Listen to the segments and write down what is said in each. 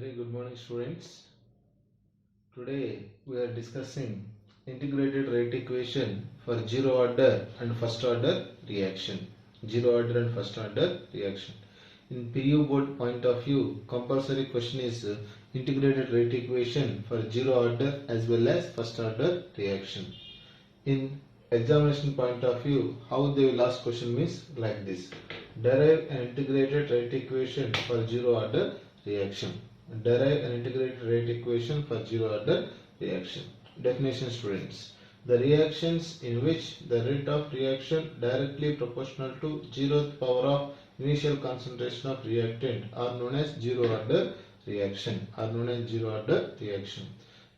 Very good morning, students. Today we are discussing integrated rate equation for zero order and first order reaction. Zero order and first order reaction. In PU board point of view, compulsory question is integrated rate equation for zero order as well as first order reaction. In examination point of view, how they will ask question means like this: derive an integrated rate equation for zero order reaction. Derive an integrated rate equation for zero order reaction. Definition, students: the reactions in which the rate of reaction directly proportional to zeroth power of initial concentration of reactant are known as zero order reaction.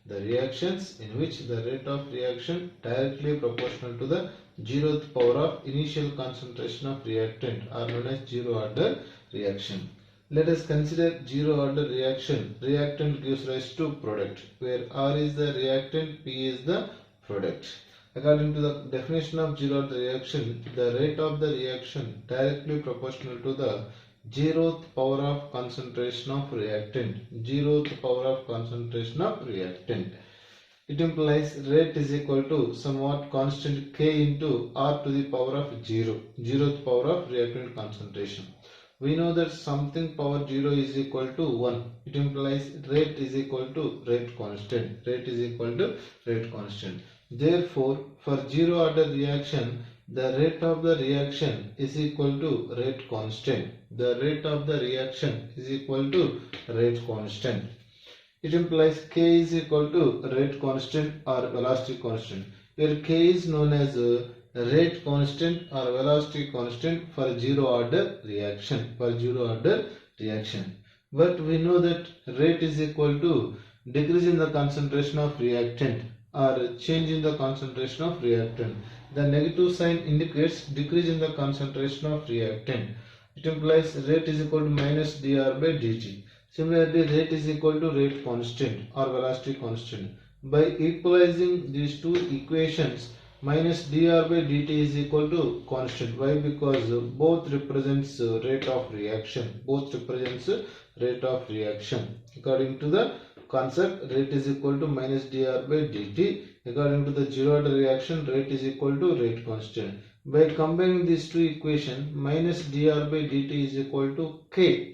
The reactions in which the rate of reaction directly proportional to the zeroth power of initial concentration of reactant are known as zero order reaction. Let us consider zero order reaction. Reactant gives rise to product, where R is the reactant, P is the product. According to the definition of zero order reaction, the rate of the reaction directly proportional to the zeroth power of concentration of reactant. It implies rate is equal to somewhat constant K into R to the power of 0, zeroth power of reactant concentration. We know that something power 0 is equal to 1. It implies rate is equal to rate constant. Therefore, for zero order reaction, the rate of the reaction is equal to rate constant. It implies K is equal to rate constant or velocity constant, where K is known as rate constant or velocity constant for zero order reaction. But we know that rate is equal to decrease in the concentration of reactant or change in the concentration of reactant. The negative sign indicates decrease in the concentration of reactant. It implies rate is equal to minus dr by dt. Similarly, rate is equal to rate constant or velocity constant. By equalizing these two equations, minus dr by dt is equal to constant. Why? Because both represents rate of reaction. According to the concept, rate is equal to minus dr by dt. According to the zero order reaction, rate is equal to rate constant. By combining these two equations, minus dr by dt is equal to K.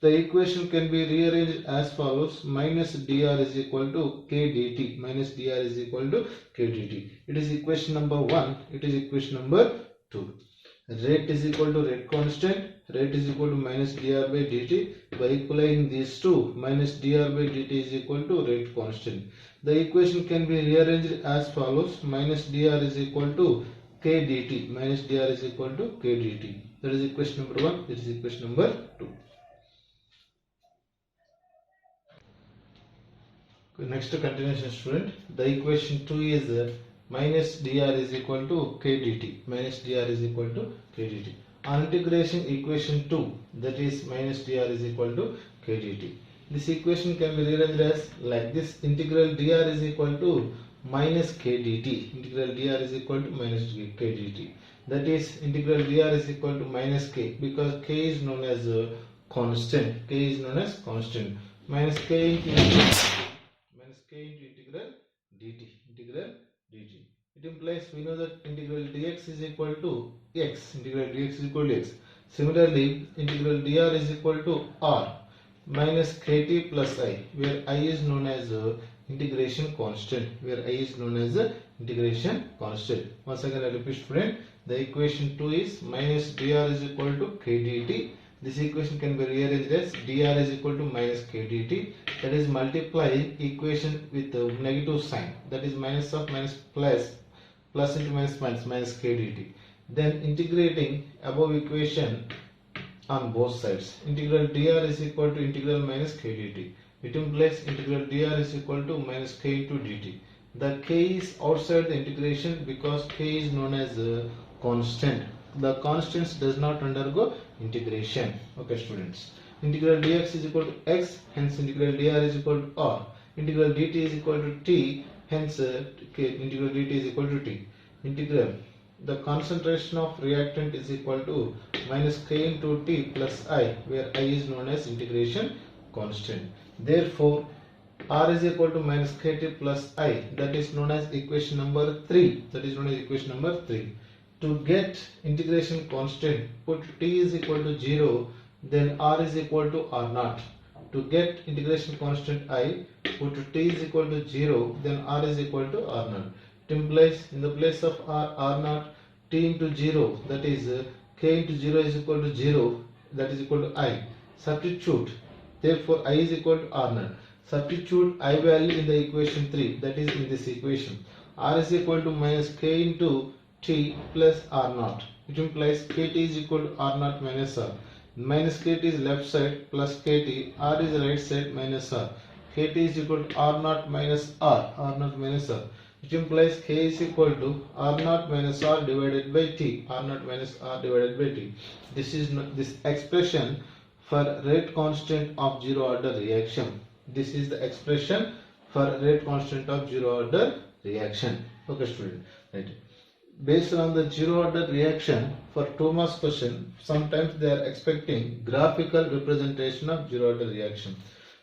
The equation can be rearranged as follows: minus dr is equal to K dt. It is equation number 1. It is equation number 2. Rate is equal to rate constant. Rate is equal to minus dr by dt. By equalizing these two, minus dr by dt is equal to rate constant. The equation can be rearranged as follows: minus dr is equal to K dt. That is equation number 1. This is equation number 2. Next continuation, student. The equation 2 is minus dr is equal to K dt. On integration, equation 2, that is minus dr is equal to K dt. This equation can be rearranged as like this: integral dr is equal to minus K dt. That is, integral dr is equal to minus K, because K is known as constant. Minus K into integral dt. It implies, we know that integral dx is equal to x. Similarly, integral dr is equal to r minus kt plus I, where I is known as integration constant. Once again, I repeat, student, the equation 2 is minus dr is equal to K dt. This equation can be rearranged as dr is equal to minus K dt. That is, multiplying equation with negative sign. That is, minus of minus plus into minus K dt. Then integrating above equation on both sides. Integral dr is equal to integral minus K dt. It implies integral dr is equal to minus K into dt. The K is outside the integration because K is known as a constant. The constants does not undergo integration. Okay, students. Integral dx is equal to x, hence integral dr is equal to r. Integral dt is equal to t, hence integral dt is equal to t. Integral the concentration of reactant is equal to minus K into T plus I, where I is known as integration constant. Therefore, R is equal to minus Kt plus I, that is known as equation number 3. That is known as equation number 3. To get integration constant, put T is equal to 0, then R is equal to R naught. To get integration constant I, put T is equal to 0, then R is equal to R naught. It implies in the place of R naught, T into 0, that is K into 0 is equal to 0, that is equal to I. Substitute, therefore I is equal to R naught. Substitute I value in the equation 3, that is in this equation. R is equal to minus K into T plus R naught. It implies Kt is equal to R naught minus R. Minus Kt is left side plus Kt, R is right side minus R. Kt is equal to R naught minus R, R naught minus R. It implies K is equal to R naught minus R divided by T, R naught minus R divided by T. This is this expression for rate constant of zero order reaction. This is the expression for rate constant of zero order reaction. Okay, student. Right. Based on the zero order reaction, for 2 marks question, sometimes they are expecting graphical representation of zero order reaction.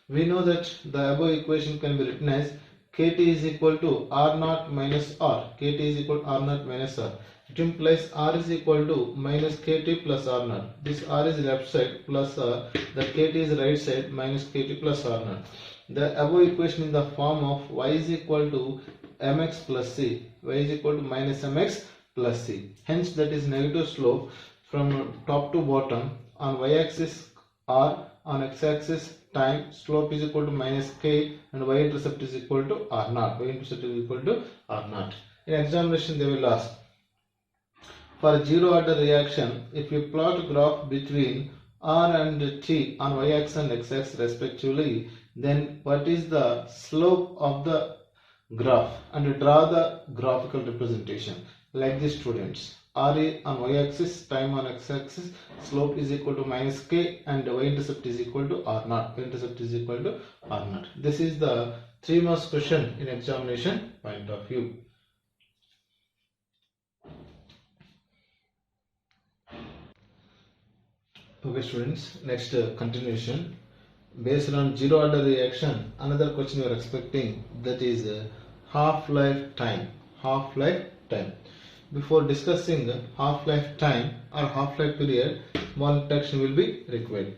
We know that the above equation can be written as Kt is equal to R naught minus R. Kt is equal to R naught minus R. It implies R is equal to minus Kt plus R naught. This R is left side plus R. The Kt is right side minus Kt plus R naught. The above equation in the form of y is equal to mx plus c. Y is equal to minus mx plus c. Hence, that is negative slope from top to bottom. On y-axis R, on x-axis time, slope is equal to minus k, and y-intercept is equal to R naught. Y-intercept is equal to R naught. In examination, they will ask, for zero order reaction, if you plot a graph between R and T on y-axis and x-axis respectively, then what is the slope of the graph, and draw the graphical representation like this, students. R on y-axis, time on x-axis, slope is equal to minus k, and y-intercept is equal to R naught. Y-intercept is equal to R naught. This is the 3 marks question in examination point of view. Okay, students, next continuation. Based on zero order reaction, another question you are expecting, that is half-life time. Half-life time. Before discussing half-life time or half-life period, small introduction will be required.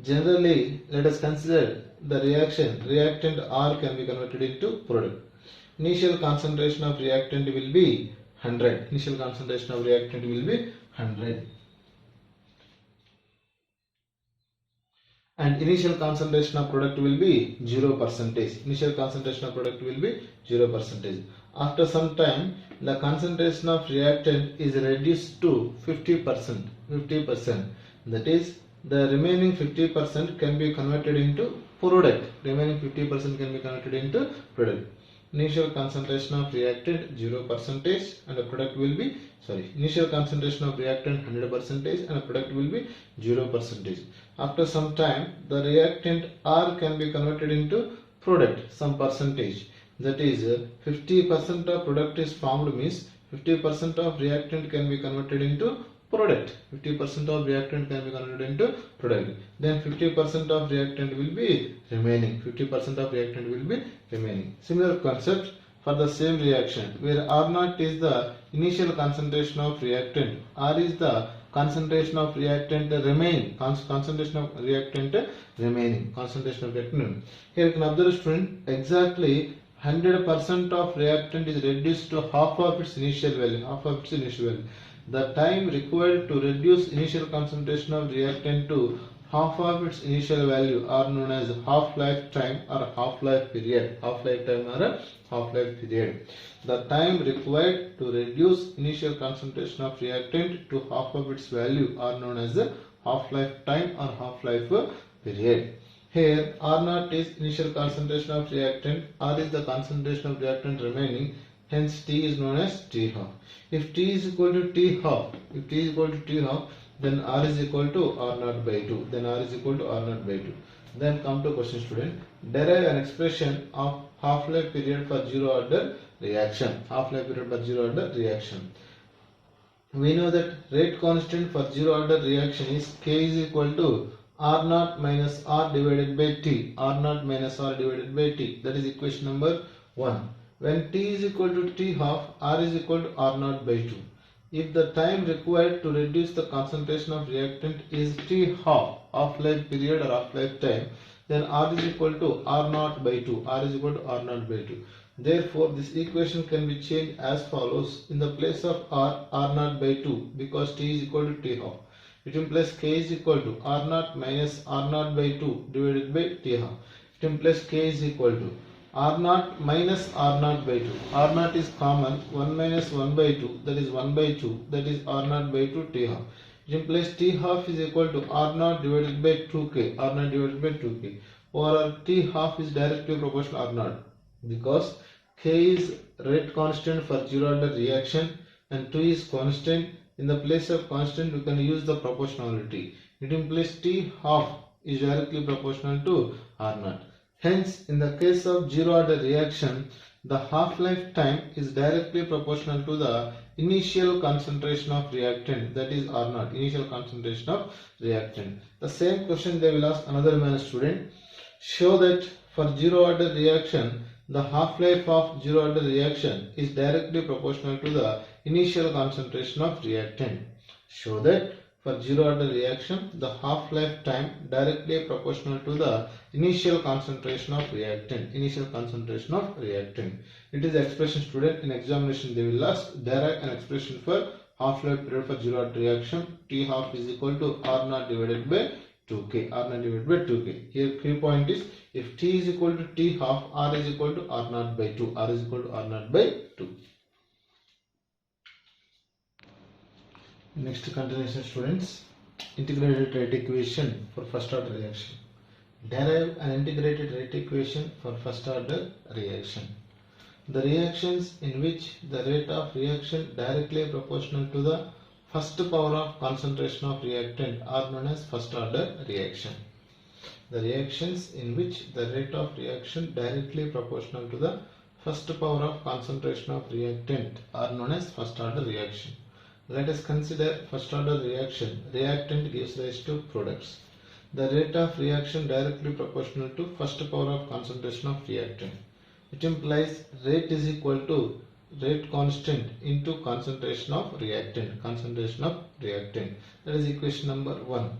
Generally, let us consider the reaction. Reactant R can be converted into product. Initial concentration of reactant will be 100. Initial concentration of reactant will be 100. And initial concentration of product will be 0%. Initial concentration of product will be 0%. After some time, the concentration of reactant is reduced to 50%. 50%. That is, the remaining 50% can be converted into product. Remaining 50% can be converted into product. Initial concentration of reactant 0%, and the product will be initial concentration of reactant 100%, and the product will be 0%. After some time, the reactant R can be converted into product, some percentage. That is, 50% of product is formed, means 50% of reactant can be converted into product. 50% of reactant can be converted into product. Then 50% of reactant will be remaining. 50% of reactant will be remaining. Similar concept for the same reaction, where R naught is the initial concentration of reactant, R is the concentration of reactant remaining. Concentration of reactant remaining. Concentration of reactant. Here you can observe, student, exactly 100% of reactant is reduced to half of its initial value. Half of its initial value. The time required to reduce initial concentration of reactant to half of its initial value are known as half-life time or half-life period. Half-life time or half-life period. The time required to reduce initial concentration of reactant to half of its value are known as half-life time or half-life period. Here, R naught is initial concentration of reactant, R is the concentration of reactant remaining, hence T is known as T half. If T is equal to T half, then R is equal to R naught by 2. Then R is equal to R naught by 2. Then come to question, student. Derive an expression of half-life period for zero order reaction. Half-life period for zero order reaction. we know that rate constant for zero order reaction is K is equal to R0 minus R divided by T. R0 minus R divided by T. That is equation number 1. When T is equal to T half, R is equal to R0 by 2. If the time required to reduce the concentration of reactant is T half, half-life period or half-life time, then R is equal to R0 by 2. R is equal to R0 by 2. Therefore, this equation can be changed as follows. In the place of R, R0 by 2, because T is equal to T half. It implies K is equal to R0 minus R0 by 2 divided by T half. It implies K is equal to R0 minus R0 by 2. R0 is common. 1 minus 1 by 2, that is 1 by 2, that is R0 by 2 T half. It implies T half is equal to R0 divided by 2K. R0 divided by 2K. Or T half is directly proportional to R0. Because K is rate constant for zero order reaction and 2 is constant. In the place of constant, we can use the proportionality. It implies T half is directly proportional to R0. Hence, in the case of zero order reaction, the half-life time is directly proportional to the initial concentration of reactant, that is R0, initial concentration of reactant. The same question they will ask another man student. Show that for zero order reaction, the half-life of zero order reaction is directly proportional to the initial concentration of reactant. Show that for zero order reaction, the half-life time directly proportional to the initial concentration of reactant. Initial concentration of reactant. It is expression student. In examination they will ask, derive an expression for half-life period for zero order reaction. T half is equal to R0 divided by 2K. R0 divided by 2K. Here key point is, if T is equal to T half, R is equal to R0 by 2. R is equal to R0 by 2. Next continuation students, integrated rate equation for first order reaction. Derive an integrated rate equation for first order reaction. The reactions in which the rate of reaction directly proportional to the first power of concentration of reactant are known as first order reaction. The reactions in which the rate of reaction directly proportional to the first power of concentration of reactant are known as first order reaction. Let us consider first order reaction. Reactant gives rise to products. The rate of reaction directly proportional to first power of concentration of reactant. It implies rate is equal to rate constant into concentration of reactant. Concentration of reactant. That is equation number 1.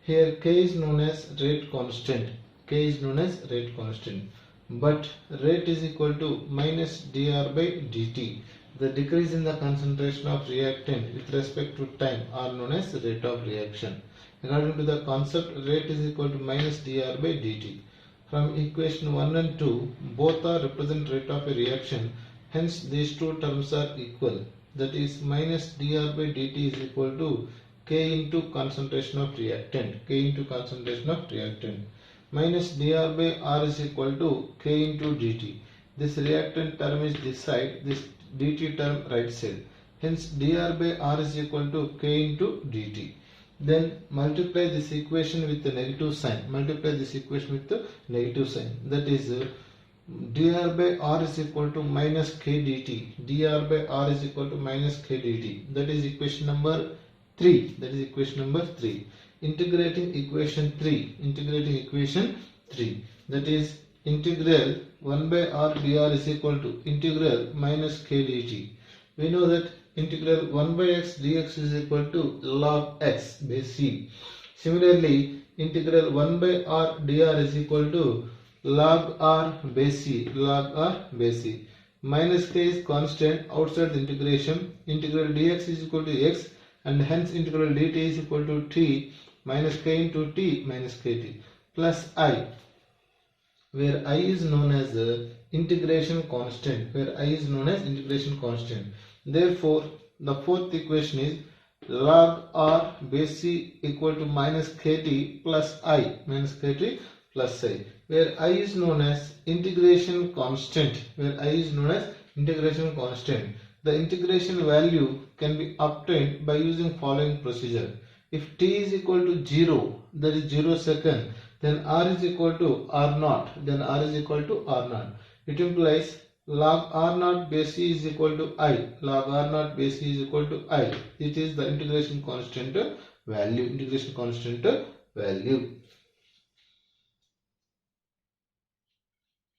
Here K is known as rate constant. K is known as rate constant. But rate is equal to minus dr by dt. The decrease in the concentration of reactant with respect to time are known as rate of reaction. According to the concept, rate is equal to minus dr by dt. From equation 1 and 2, both are represent rate of a reaction. Hence, these two terms are equal. That is, minus dr by dt is equal to K into concentration of reactant. K into concentration of reactant. Minus dr by R is equal to K into dt. This reactant term is this side. This dt term right side. Hence dr by R is equal to K into dt. Then multiply this equation with the negative sign. Multiply this equation with the negative sign. That is dr by R is equal to minus K dt. dr by R is equal to minus K dt. That is equation number 3. That is equation number 3. Integrating equation 3. Integrating equation 3. That is integral 1 by R dr is equal to integral minus K dt. We know that integral 1 by x dx is equal to log x by c. Similarly, integral 1 by R dr is equal to log R by c. Log R by c. Minus k is constant outside the integration. Integral dx is equal to x, and hence integral dt is equal to t minus k into t minus kt plus I, where I is known as the integration constant. Where I is known as integration constant. Therefore, the fourth equation is log R by c equal to minus kt plus I. Minus kt plus I. Where I is known as integration constant. Where I is known as integration constant. The integration value can be obtained by using following procedure. If t is equal to 0, that is 0 second, then R is equal to R0. Then R is equal to R0. It implies log r naught base c is equal to I. Log r naught base c is equal to I. It is the integration constant value. Integration constant value.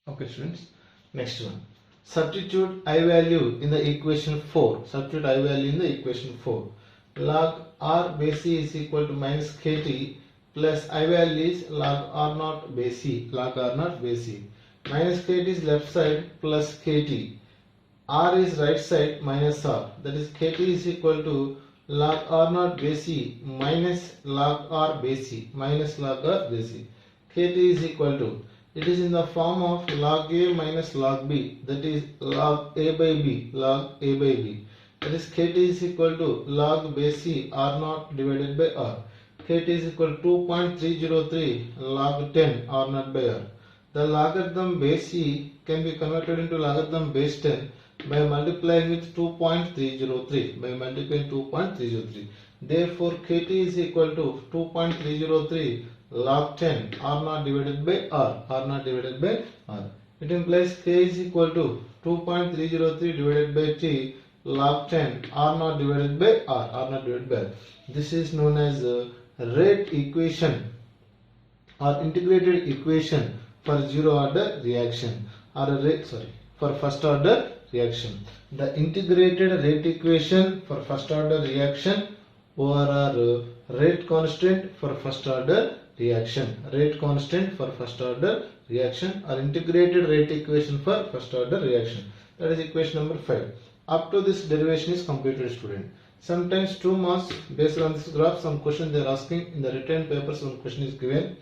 Okay students, next one. Substitute I value in the equation 4. Substitute I value in the equation 4. Log r base c is equal to minus kt plus I value is log r naught base c. Log r naught base c. Minus kt is left side plus kt. R is right side minus r. That is kt is equal to log r naught base c minus log r base c. Minus log r base c. Kt is equal to, it is in the form of log a minus log b, that is log a by b, log a by b. That is kt is equal to log base c r naught divided by r. Kt is equal to 2.303 log 10 r naught by r. The logarithm base c can be converted into logarithm base 10 by multiplying with 2.303. By multiplying 2.303. Therefore kt is equal to 2.303 log 10 r naught divided by r. R naught divided by r. It implies k is equal to 2.303 divided by t log 10 r naught divided by r. R naught divided by r. This is known as rate equation or integrated equation for zero order reaction, or for first order reaction. The integrated rate equation for first order reaction over rate constant for first order reaction. Rate constant for first order reaction or integrated rate equation for first order reaction. That is equation number 5. Up to this derivation is completed, student. Sometimes 2 marks based on this graph. Some question they are asking in the written paper. Some question is given.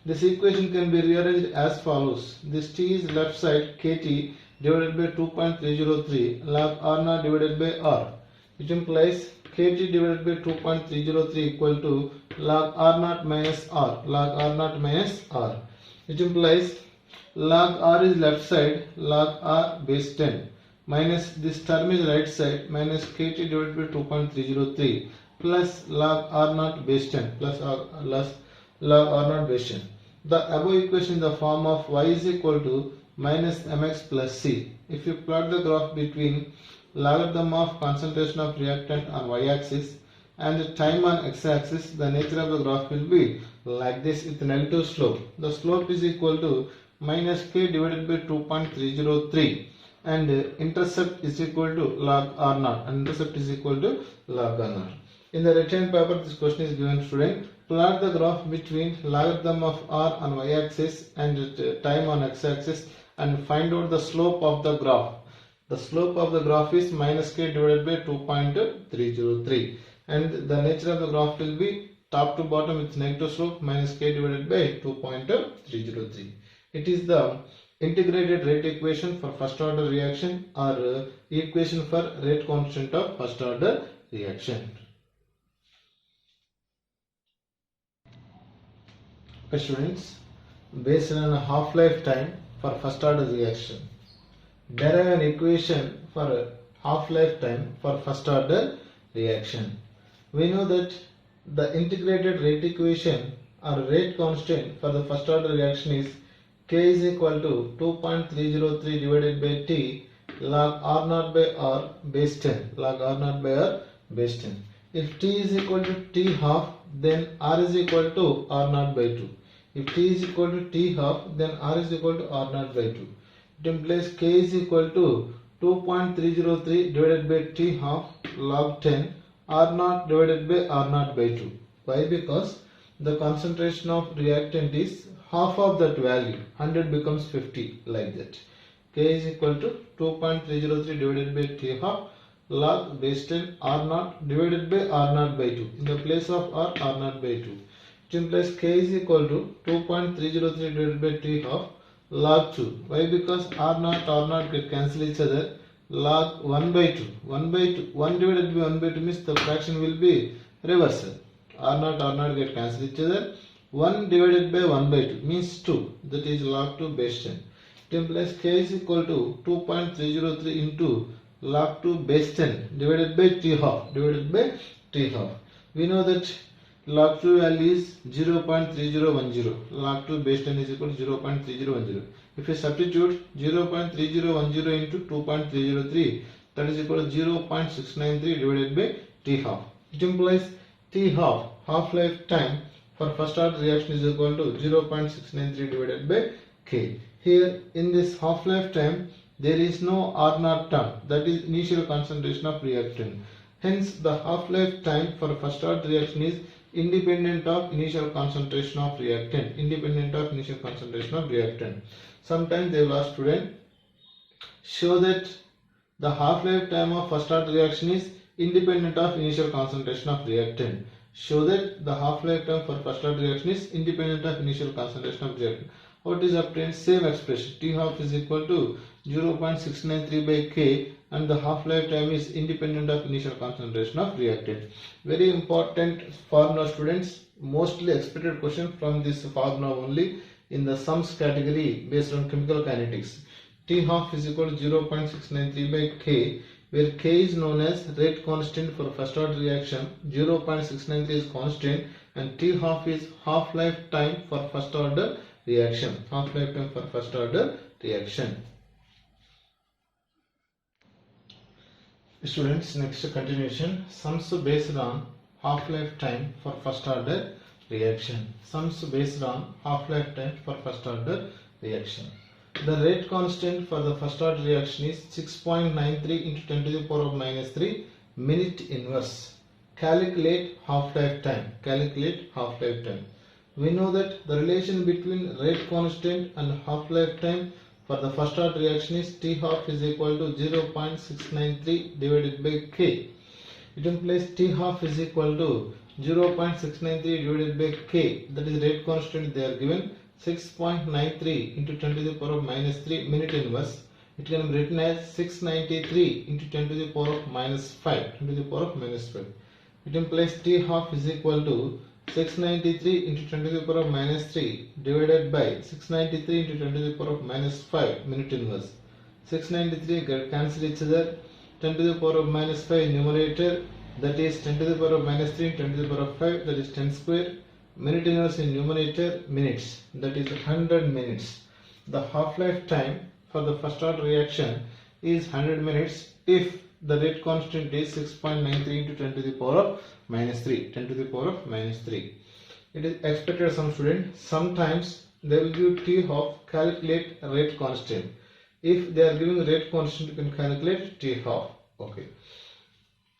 This equation can be rearranged as follows. This t is left side kt divided by 2.303 log r naught divided by r. It implies kt divided by 2.303 equal to log r naught minus r. Log r naught minus r. It implies log r is left side, log r base 10 minus this term is right side minus kt divided by 2.303 plus log r naught base 10 plus log r naught base 10. The above equation in the form of y is equal to minus mx plus c. If you plot the graph between logarithm of concentration of reactant on y-axis and time on x-axis, the nature of the graph will be like this with negative slope. The slope is equal to minus k divided by 2.303 and intercept is equal to log r naught, and intercept is equal to log r naught. In the written paper, this question is given, student. Plot the graph between logarithm of r on y-axis and time on x-axis and find out the slope of the graph. The slope of the graph is minus k divided by 2.303 and the nature of the graph will be top to bottom with negative slope minus k divided by 2.303. It is the integrated rate equation for first order reaction or equation for rate constant of first order reaction. Okay, students, based on a half-life time for first order reaction, derive an equation for half-life time for first order reaction. We know that the integrated rate equation or rate constant for the first order reaction is k is equal to 2.303 divided by t log r naught by r base 10. Log r naught by r base 10. If t is equal to t half, then r is equal to r naught by 2. If t is equal to t half, then r is equal to r naught by 2. It implies k is equal to 2.303 divided by t half log 10 r naught divided by r naught by 2. Why? Because the concentration of reactant is half of that value. 100 becomes 50, like that. K is equal to 2.303 divided by t half log base 10 r naught divided by r naught by 2. In the place of r naught by 2. It implies k is equal to 2.303 divided by t half log 2. Why? Because r naught get cancel each other. Log 1 by 2. 1 by 2. 1 divided by 1 by 2 means the fraction will be reversal. R naught get cancel each other. 1 divided by 1 by 2 means 2. That is log 2 base 10. It implies k is equal to 2.303 into log 2 base 10 divided by t half. Divided by t half. We know that log 2 value is 0.3010. Log 2 base 10 is equal to 0.3010. If you substitute 0.3010 into 2.303, that is equal to 0.693 divided by T half. It implies T half, half-life time for first order reaction is equal to 0.693 divided by K. Here in this half-life time there is no R0 term, that is initial concentration of reactant. Hence the half-life time for first order reaction is independent of initial concentration of reactant. Sometimes they will ask student, show that the half-life time of first order reaction is independent of initial concentration of reactant. Show that the half-life time for first order reaction is independent of initial concentration of reactant. How it is obtained? Same expression. T half is equal to 0.693 by K, and the half-life time is independent of initial concentration of reactant. Very important formula, students. Mostly expected question from this formula only in the sums category based on chemical kinetics. T half is equal to 0.693 by K, where K is known as rate constant for first order reaction, 0.693 is constant, and T half is half-life time for first order reaction. Students, next continuation, sums based on half-life time for first order reaction. The rate constant for the first order reaction is 6.93 into 10 to the power of minus 3 minute inverse. Calculate half-life time. We know that the relation between rate constant and half-life time for the first order reaction is T half is equal to 0.693 divided by K. It implies T half is equal to 0.693 divided by K, that is rate constant they are given, 6.93 into 10 to the power of minus 3 minute inverse. It can be written as 693 into 10 to the power of minus 5. It implies T half is equal to 693 into 10 to the power of minus 3 divided by 693 into 10 to the power of minus 5 minute inverse. 693 cancel each other. 10 to the power of minus 5 numerator, that is 10 to the power of minus 3 10 to the power of 5, that is 10 square. Minute inverse in numerator, minutes, that is 100 minutes. The half-life time for the first order reaction is 100 minutes if the rate constant is 6.93 into 10 to the power of minus 3. It is expected some students, sometimes they will give T half, calculate rate constant. If they are giving rate constant, you can calculate T half. Okay.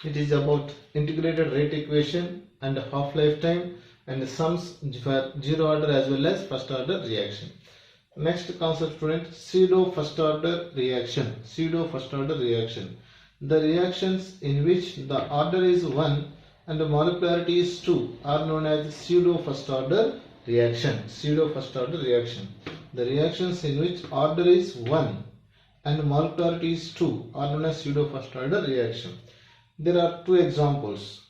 It is about integrated rate equation and half-life time and the sums for zero order as well as first order reaction. Next concept, student, pseudo first order reaction. The reactions in which the order is 1 and the molecularity is 2 are known as pseudo first order reaction. The reactions in which order is 1 and molecularity is 2 are known as pseudo first order reaction. There are two examples.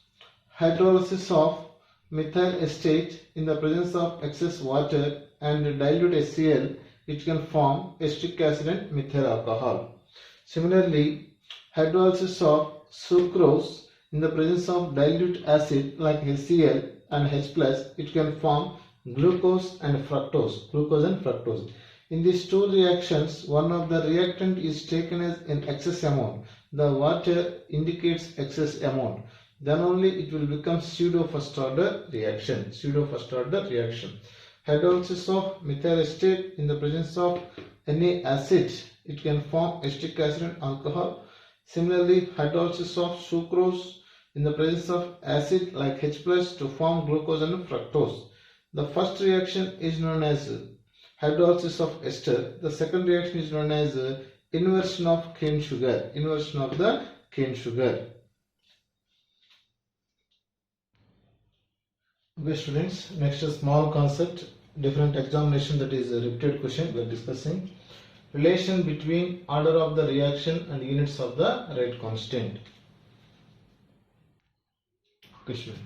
Hydrolysis of methyl acetate in the presence of excess water and dilute HCl, it can form acetic acid and methyl alcohol. Similarly, hydrolysis of sucrose in the presence of dilute acid like HCl and H+, it can form glucose and fructose. In these two reactions, one of the reactant is taken as an excess amount. The water indicates excess amount. Then only it will become pseudo first order reaction. Hydrolysis of methyl acetate in the presence of Na acid, it can form acetic acid and alcohol. Similarly, hydrolysis of sucrose in the presence of acid like H+ to form glucose and fructose. The first reaction is known as hydrolysis of ester. The second reaction is known as inversion of cane sugar. Okay, students, next is small concept, different examination, that is a repeated question we are discussing. Relation between order of the reaction and units of the rate constant. Okay, student.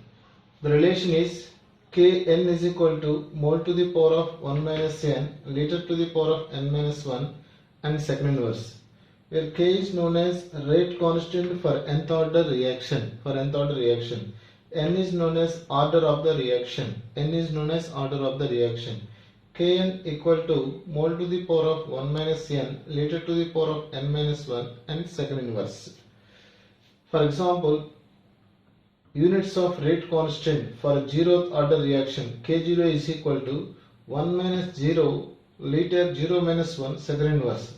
The relation is Kn is equal to mole to the power of 1 minus n, liter to the power of n minus 1 and second inverse, where K is known as rate constant for nth order reaction. N is known as order of the reaction. Kn equal to mole to the power of 1 minus n liter to the power of n minus 1 and second inverse. For example, units of rate constant for a zeroth order reaction K0 is equal to 1 minus 0 liter 0 minus 1 second inverse.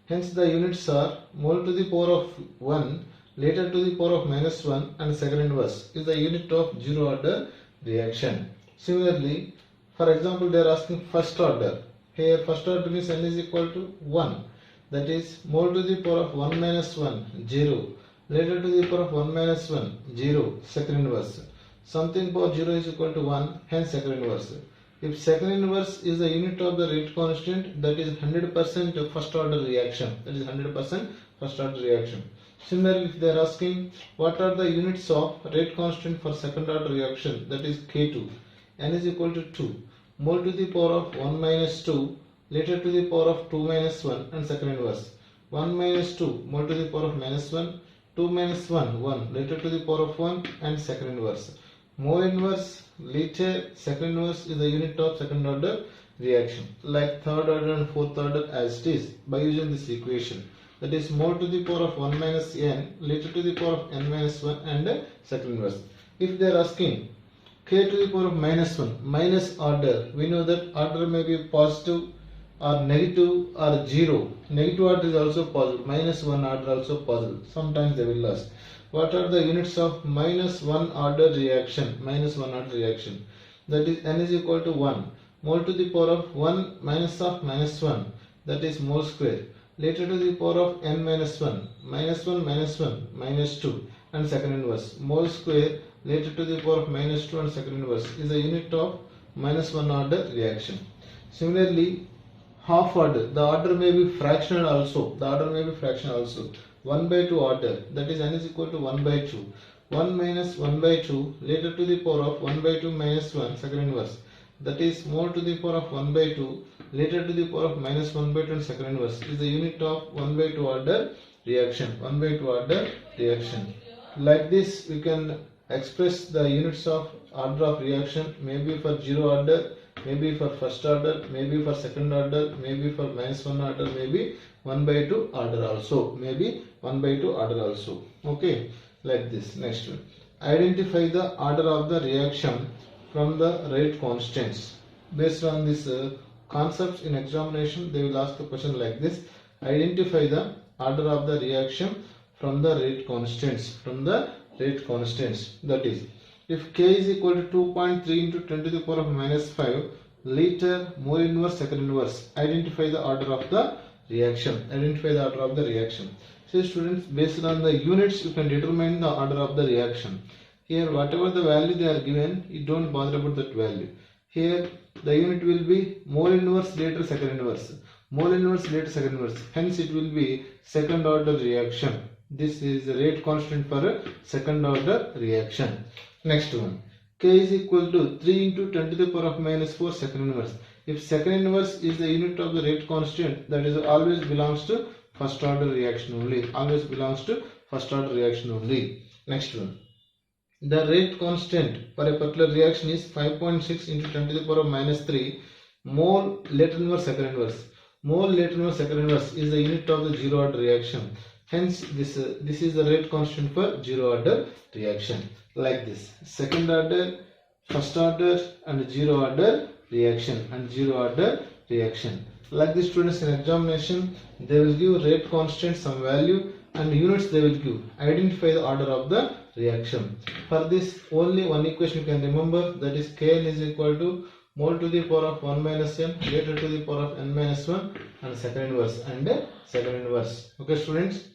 Hence the units are mole to the power of 1 liter to the power of minus 1 and second inverse is the unit of zero order reaction. Similarly, for example, they are asking first order. Here first order means n is equal to 1, that is mole to the power of 1 minus 1 0 liter to the power of 1 minus 1 0 second inverse. Something power 0 is equal to 1, hence second inverse. If second inverse is the unit of the rate constant, that is 100% first order reaction. That is 100% first order reaction. Similarly, if they are asking what are the units of rate constant for second order reaction, that is K2. N is equal to 2. Mole to the power of 1 minus 2 liter to the power of 2 minus 1 and second inverse. 1 minus 2 mole to the power of minus 1. 2 minus 1 1 liter to the power of 1 and second inverse. Mole inverse liter second inverse is the unit of second order reaction, like third order and fourth order as it is by using this equation, that is mole to the power of 1 minus n liter to the power of n minus 1 and second inverse. If they are asking k to the power of minus 1 minus order, we know that order may be positive or negative or 0. Negative order is also possible, minus 1 order also possible. Sometimes they will ask what are the units of minus 1 order reaction. Minus 1 order reaction, that is n is equal to 1 mole to the power of 1 minus of minus 1, that is mole square liter to the power of n minus 1 minus 1 minus 1 minus 2 and second inverse. Mole square liter to the power of minus 2 and second inverse is the unit of minus 1 order reaction. Similarly, half order, the order may be fractional also. 1 by 2 order, that is n is equal to 1 by 2. 1 minus 1 by 2 liter to the power of 1 by 2 minus 1 second inverse, that is mole to the power of 1 by 2 liter to the power of minus 1 by 2 and second inverse is the unit of 1 by 2 order reaction. 1 by 2 order reaction. Like this we can express the units of order of reaction, maybe for zero order, maybe for first order, maybe for second order, maybe for minus 1 order, maybe 1 by 2 order also, maybe 1 by 2 order also. Okay, like this. Next one, identify the order of the reaction from the rate constants. Based on this concepts in examination, they will ask the question like this: identify the order of the reaction from the rate constants. That is, if K is equal to 2.3 into 10 to the power of minus 5 liter mole inverse second inverse, identify the order of the reaction. So students, based on the units you can determine the order of the reaction. Here whatever the value they are given, you don't bother about that value. Here the unit will be mole inverse liter second inverse. Hence it will be second order reaction. This is the rate constant for a second order reaction. Next one, K is equal to 3 into 10 to the power of minus 4 second inverse. If second inverse is the unit of the rate constant, that is always belongs to first order reaction only. Next one, the rate constant for a particular reaction is 5.6 into 10 to the power of minus 3 mole later inverse second inverse. Mole later inverse second inverse is the unit of the zero order reaction. Hence this is the rate constant for zero order reaction. Like this, second order, first order and zero order reaction Like this, students in examination, they will give rate constant some value and units they will give. Identify the order of the reaction. For this, only one equation you can remember, that is Kn is equal to mole to the power of 1 minus n liter to the power of n minus 1 and second inverse. Okay students.